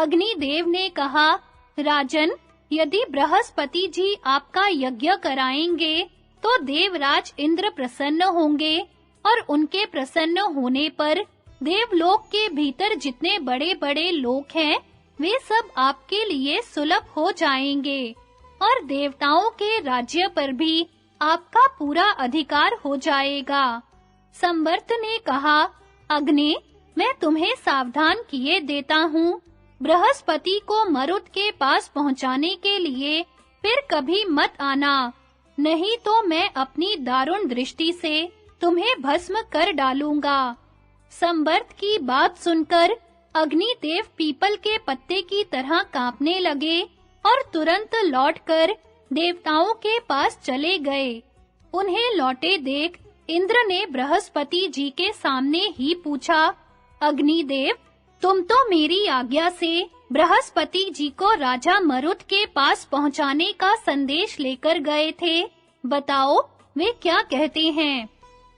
अग्निदेव ने कहा, राजन, यदि बृहस्पति जी आपका यज्ञ कराएंगे तो देवराज इंद्र प्रसन्न होंगे और उनके प्रसन्न होने पर देवलोक के भीतर जितने बड़े-बड़े लोक हैं वे सब आपके लिए सुलभ हो जाएंगे और देवताओं के राज्य पर भी आपका पूरा अधिकार हो जाएगा। संवर्त ने कहा, अग्नि, मैं तुम्हें सावधान किए देता हूँ। बृहस्पति को मरुत के पास पहुँचाने के लिए फिर कभी मत आना, नहीं तो मैं अपनी दारुण दृष्टि से तुम्हें भस्म कर डालूंगा। संवर्त की बात सुनकर अग्निदेव पीपल के पत्ते की तरह कांपने लगे और तुरंत लौटकर देवताओं के पास चले गए। उन्हें लौटे देख इंद्र ने बृहस्पति जी के सामने ही पूछा, अग्निदेव, तुम तो मेरी आज्ञा से बृहस्पति जी को राजा मरुत के पास पहुंचाने का संदेश लेकर गए थे। बताओ, वे क्या कहते हैं?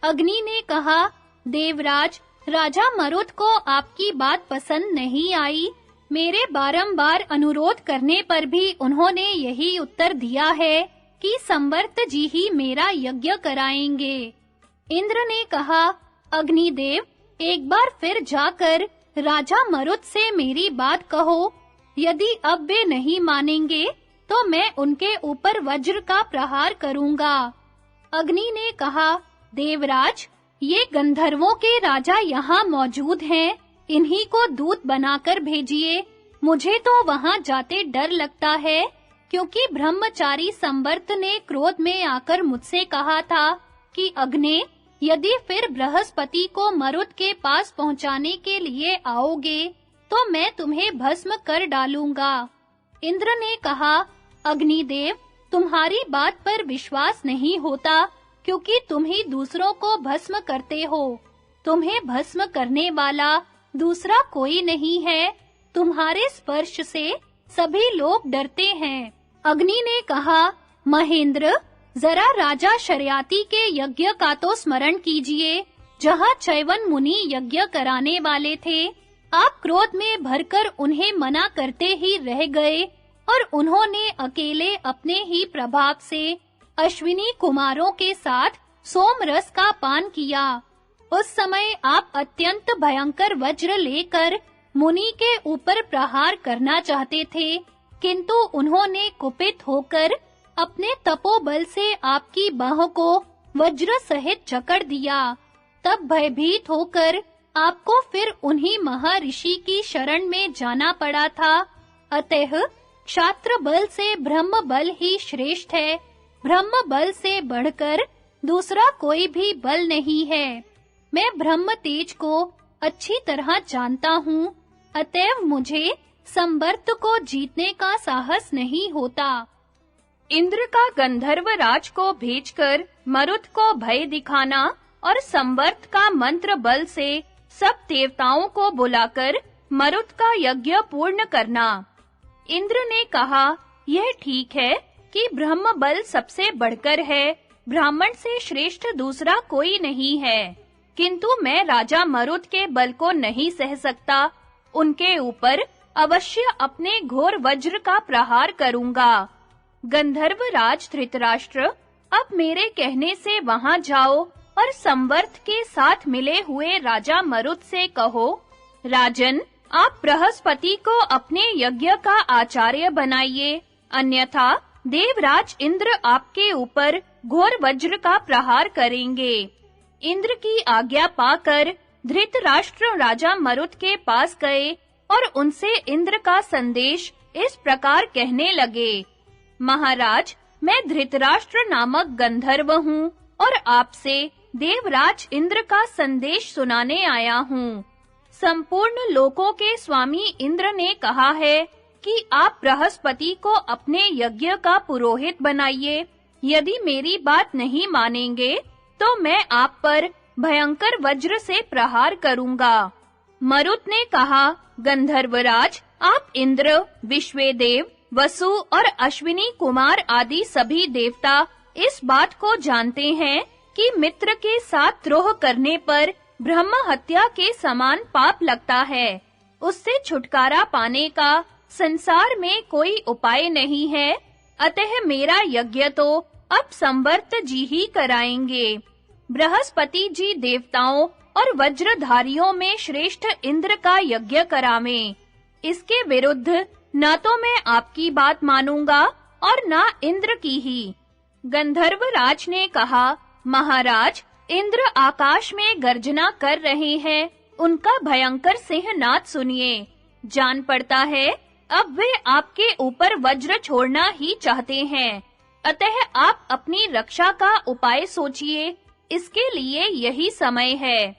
अग्नि ने कहा, देवराज, राजा मरुत को आपकी बात पसंद नहीं आई। मेरे बारंबार अनुरोध करने पर भी उन्होंने यही उत्तर दिया है कि संवर्त जी ही मेरा यज्ञ कराएंगे। इंद्र ने कहा, अग्निदेव, एक बार फिर जाकर राजा मरुत से मेरी बात कहो। यदि अब वे नहीं मानेंगे तो मैं उनके ऊपर वज्र का प्रहार करूंगा। अग्नि ने कहा, देवराज, ये गंधर्वों के राजा यहाँ मौजूद हैं, इन्हीं को दूत बनाकर भेजिए। मुझे तो वहाँ जाते डर लगता है, क्योंकि ब्रह्मचारी संवर्त ने क्रोध में आकर मुझसे कहा था कि अग्नि, यदि फिर बृहस्पति को मरुत के पास पहुंचाने के लिए आओगे तो मैं तुम्हें भस्म कर डालूंगा। इंद्र ने कहा, अग्निदेव, तुम्हारी बात पर विश्वास नहीं होता, क्योंकि तुम ही दूसरों को भस्म करते हो। तुम्हें भस्म करने वाला दूसरा कोई नहीं है। तुम्हारे स्पर्श से सभी लोग डरते हैं। अग्नि ने कहा, महेंद्र, जरा राजा शर्याति के यज्ञ का तो स्मरण कीजिए, जहाँ चैवन मुनि यज्ञ कराने वाले थे। आप क्रोध में भरकर उन्हें मना करते ही रह गए और उन्होंने अकेले अपने ही प्रभाव से अश्विनी कुमारों के साथ सोम रस का पान किया। उस समय आप अत्यंत भयंकर वज्र लेकर मुनि के ऊपर प्रहार करना चाहते थे, किंतु उन्होंने कुपित होकर अपने तपोबल से आपकी बाहों को वज्र सहित जकड़ दिया। तब भयभीत होकर आपको फिर उन्हीं महर्षि की शरण में जाना पड़ा था। अतः क्षात्र बल से ब्रह्म बल ही श्रेष्ठ है। ब्रह्म बल से बढ़कर दूसरा कोई भी बल नहीं है। मैं ब्रह्म तेज को अच्छी तरह जानता हूँ, अतएव मुझे संवर्त को जीतने का साहस नहीं होता। इंद्र का गंधर्व राज को भेजकर मरुत को भय दिखाना और संवर्त का मंत्र बल से सब देवताओं को बुलाकर मरुत का यज्ञ पूर्ण करना। इंद्र ने कहा, यह ठीक है कि ब्रह्म बल सबसे बढ़कर है, ब्राह्मण से श्रेष्ठ दूसरा कोई नहीं है, किंतु मैं राजा मरुत के बल को नहीं सह सकता। उनके ऊपर अवश्य अपने घोर वज्र का प्रहार करूंगा। गंधर्व राज धृतराष्ट्र, अब मेरे कहने से वहां जाओ और संवर्त के साथ मिले हुए राजा मरुत से कहो, राजन, आप बृहस्पति को अपने यज्ञ का आचार्य बनाइए, अन्यथा देवराज इंद्र आपके ऊपर घोर वज्र का प्रहार करेंगे। इंद्र की आज्ञा पाकर धृतराष्ट्र राजा मरुत के पास गए और उनसे इंद्र का संदेश इस प्रकार कहने लगे, महाराज, मैं धृतराष्ट्र नामक गंधर्व हूँ और आपसे देवराज इंद्र का संदेश सुनाने आया हूँ। संपूर्ण लोकों के स्वामी इंद्र ने कहा है कि आप बृहस्पति को अपने यज्ञ का पुरोहित बनाइए। यदि मेरी बात नहीं मानेंगे तो मैं आप पर भयंकर वज्र से प्रहार करूंगा। मरुत ने कहा, गंधर्वराज, आप इंद्र, विश्वेदेव, वसु और अश्विनी कुमार आदि सभी देवता इस बात को जानते हैं कि मित्र के साथ द्रोह करने पर ब्रह्म हत्या के समान पाप लगता है। उससे छुटकारा पाने का संसार में कोई उपाय नहीं है, अतः मेरा यज्ञ तो अब संवर्त जी ही कराएंगे। बृहस्पति जी देवताओं और वज्रधारियों में श्रेष्ठ इंद्र का यज्ञ करावें। इसके विरुद्ध न तो मैं आपकी बात मानूंगा और न इंद्र की ही। गंधर्वराज ने कहा, महाराज, इंद्र आकाश में गर्जना कर रहे हैं, उनका भयंकर सिंहनाद सुनिए। जान पड़ता है अब वे आपके ऊपर वज्र छोड़ना ही चाहते हैं, अतः आप अपनी रक्षा का उपाय सोचिए, इसके लिए यही समय है।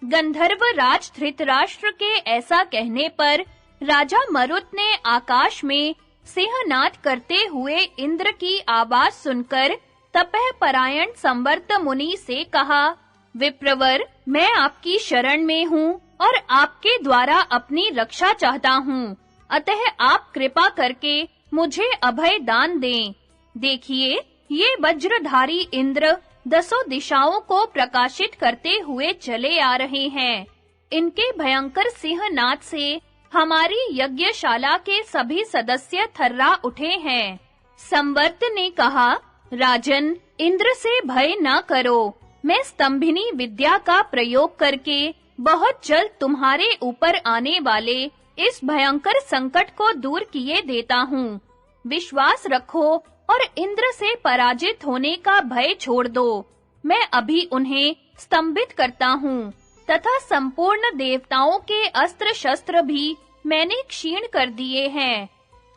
गंधर्वराज धृतराष्ट्र के ऐसा कहने पर राजा मरुत ने आकाश में सिंहनाद करते हुए इंद्र की आवाज सुनकर तपः परायण संवर्त मुनि से कहा, विप्रवर, मैं आपकी शरण में हूँ और आपके द्वारा अपनी रक्षा चाहता हूँ, अतः आप कृपा करके मुझे अभय दान दें। देखिए, ये वज्रधारी इंद्र 10 दिशाओं को प्रकाशित करते हुए चले आ रहे हैं। इनके भयंकर सिंहनाद से हमारी यज्ञशाला के सभी सदस्य थर्रा उठे हैं। संवर्त ने कहा, राजन, इंद्र से भय न करो। मैं स्तंभिनी विद्या का प्रयोग करके बहुत जल्द तुम्हारे ऊपर आने वाले इस भयंकर संकट को दूर किए देता हूँ। विश्वास रखो और इंद्र से पराजित होने का भय छोड़ दो। मैं अभी उन्हें स्तंभित करता हूँ तथा संपूर्ण देवताओं के अस्त्र शस्त्र भी मैंने क्षीण कर दिए हैं।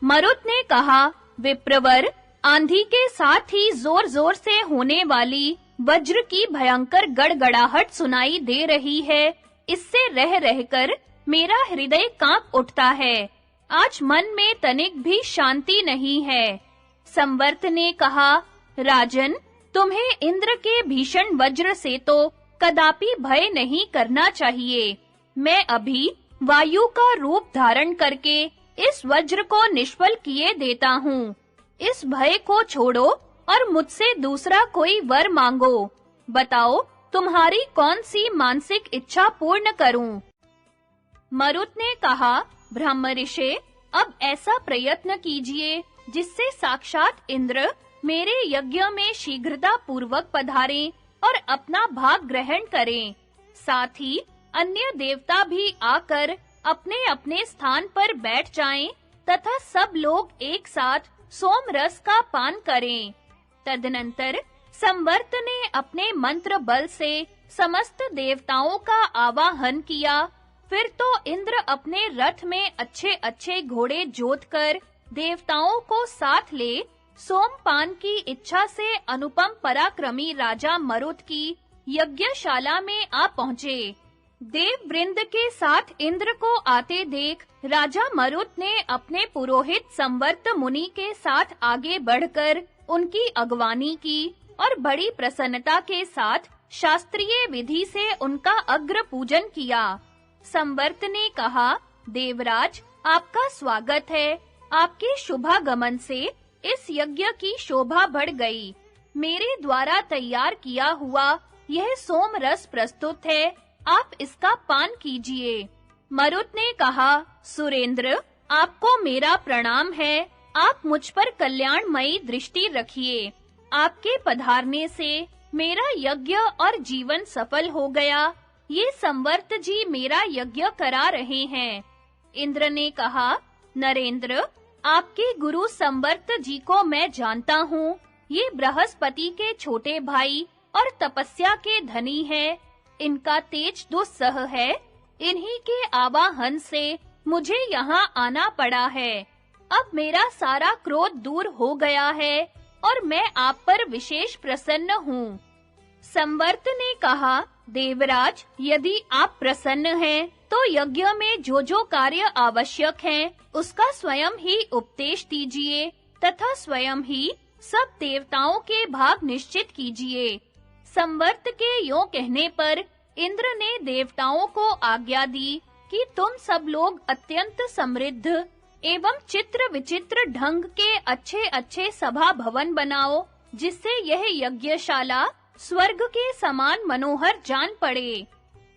मरुत ने कहा, विप्रवर, आंधी के साथ ही जोर-जोर से होने वाली वज्र की भयंकर गड़गड़ाहट सुनाई दे रही है। इससे रह रहकर मेरा हृदय कांप उठता है। आज मन में तनिक भी शांति नहीं है। संवर्त ने कहा, राजन, तुम्हें इंद्र के भीषण वज्र से तो कदापि भय नहीं करना चाहिए। मैं अभी वायु का रूप धारण करके इस वज्र को निष्फल किए देता हूँ। इस भय को छोड़ो और मुझसे दूसरा कोई वर मांगो। बताओ, तुम्हारी कौन सी मानसिक इच्छा पूर्ण करूं? मरुत ने कहा, ब्रह्मर्षि, अब ऐसा प्रयत्न कीजिए जिससे साक्षात इंद्र मेरे यज्ञ में शीघ्रता पूर्वक पधारें और अपना भाग ग्रहण करें। साथ ही अन्य देवता भी आकर अपने-अपने स्थान पर बैठ जाएं तथा सब लोग एक साथ सोम रस का पान करें। तदनंतर संवर्त ने अपने मंत्र बल से समस्त देवताओं का आवाहन किया। फिर तो इंद्र अपने रथ में अच्छे-अच्छे घोड़े जोतकर देवताओं को साथ ले सोमपान की इच्छा से अनुपम पराक्रमी राजा मरुत की यज्ञशाला में आ पहुँचे। देव वृंद के साथ इंद्र को आते देख राजा मरुत ने अपने पुरोहित संवर्त मुनि के साथ आगे बढ़कर उनकी अगवानी की और बड़ी प्रसन्नता के साथ शास्त्रीय विधि से उनका अग्र पूजन किया। संवर्त ने कहा, देवराज, आपका स्वागत है। आपके शुभागमन से इस यज्ञ की शोभा बढ़ गई। मेरे द्वारा तैयार किया हुआ यह सोम रस प्रस्तुत है, आप इसका पान कीजिए। मरुत ने कहा, सुरेंद्र, आपको मेरा प्रणाम है। आप मुझ पर कल्याणमयी दृष्टि रखिए। आपके पधारने से मेरा यज्ञ और जीवन सफल हो गया। ये संवर्त जी मेरा यज्ञ करा रहे हैं। इंद्र ने कहा, नरेंद्र, आपके गुरु संवर्त जी को मैं जानता हूँ। ये बृहस्पति के छोटे भाई और तपस्या के धनी हैं। इनका तेज दुस्सह है। इन्हीं के आवाहन से मुझे यहाँ आना पड़ा है। अब मेरा सारा क्रोध दूर हो गया है और मैं आप पर विशेष प्रसन्न हूँ। संवर्त ने कहा, देवराज, यदि आप प्रसन्न हैं तो यज्ञ में जो कार्य आवश्यक हैं उसका स्वयं ही उपदेश दीजिए तथा स्वयं ही सब देवताओं के भाग निश्चित कीजिए। संवर्त के यों कहने पर इंद्र ने देवताओं को आज्ञा दी कि तुम सब लोग अत्यंत समृद्ध एवं चित्र विचित्र ढंग के अच्छे-अच्छे सभा भवन बनाओ, जिससे यह यज्ञशाला स्वर्ग के समान मनोहर जान पड़े।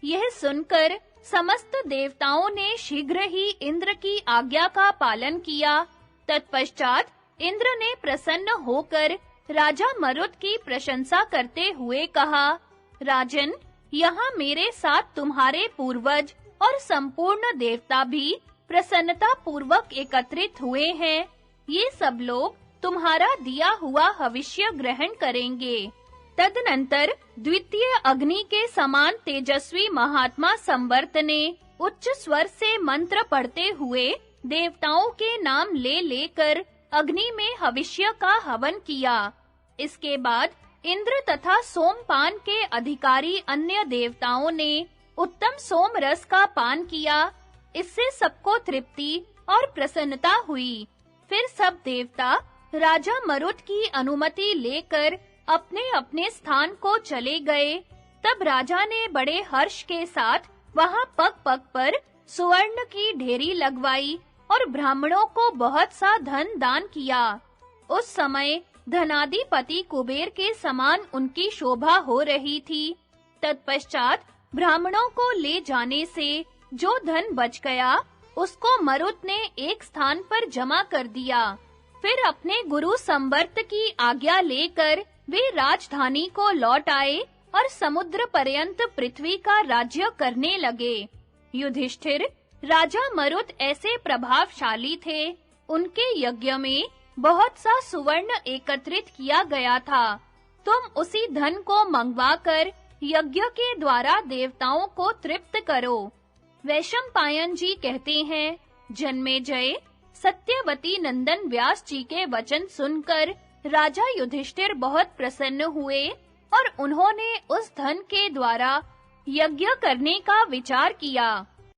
यह सुनकर समस्त देवताओं ने शीघ्र ही इंद्र की आज्ञा का पालन किया। तत्पश्चात इंद्र ने प्रसन्न होकर राजा मरुत की प्रशंसा करते हुए कहा, राजन, यहाँ मेरे साथ तुम्हारे पूर्वज और संपूर्ण देवता भी प्रसन्नता पूर्वक एकत्रित हुए हैं। ये सब लोग तुम्हारा दिया हुआ हविष्य ग्रहण करेंगे। तदनंतर द्वितीय अग्नि के समान तेजस्वी महात्मा संवर्त ने उच्च स्वर से मंत्र पढ़ते हुए देवताओं के नाम ले लेकर अग्नि में हविष्य का हवन किया। इसके बाद इंद्र तथा सोमपान के अधिकारी अन्य देवताओं ने उत्तम सोम रस का पान किया। इससे सबको तृप्ति और प्रसन्नता हुई। फिर सब देवता राजा मरुत की अनुमति लेकर अपने-अपने स्थान को चले गए। तब राजा ने बड़े हर्ष के साथ वहां पग-पग पर सुवर्ण की ढेरी लगवाई और ब्राह्मणों को बहुत सा धन दान किया। उस समय धनाधिपति कुबेर के समान उनकी शोभा हो रही थी। तत्पश्चात ब्राह्मणों को ले जाने से जो धन बच गया, उसको मरुत ने एक स्थान पर जमा कर दिया। फिर अपने गुरु संवर्त की आज्ञा लेकर वे राजधानी को लौट आए और समुद्र पर्यंत पृथ्वी का राज्य करने लगे। युधिष्ठिर, राजा मरुत ऐसे प्रभावशाली थे। उनके यज्ञ में बहुत सा सुवर्ण एकत्रित किया गया था। तुम उसी धन को मंगवाकर यज्ञ के द्वारा देवताओं को तृप्त करो। वैशंपायन जी कहते हैं, जन्मेजय, सत्यवती नंदन व्यास जी के वचन सुनकर राजा युधिष्ठिर बहुत प्रसन्न हुए और उन्होंने उस धन के द्वारा यज्ञ करने का विचार किया।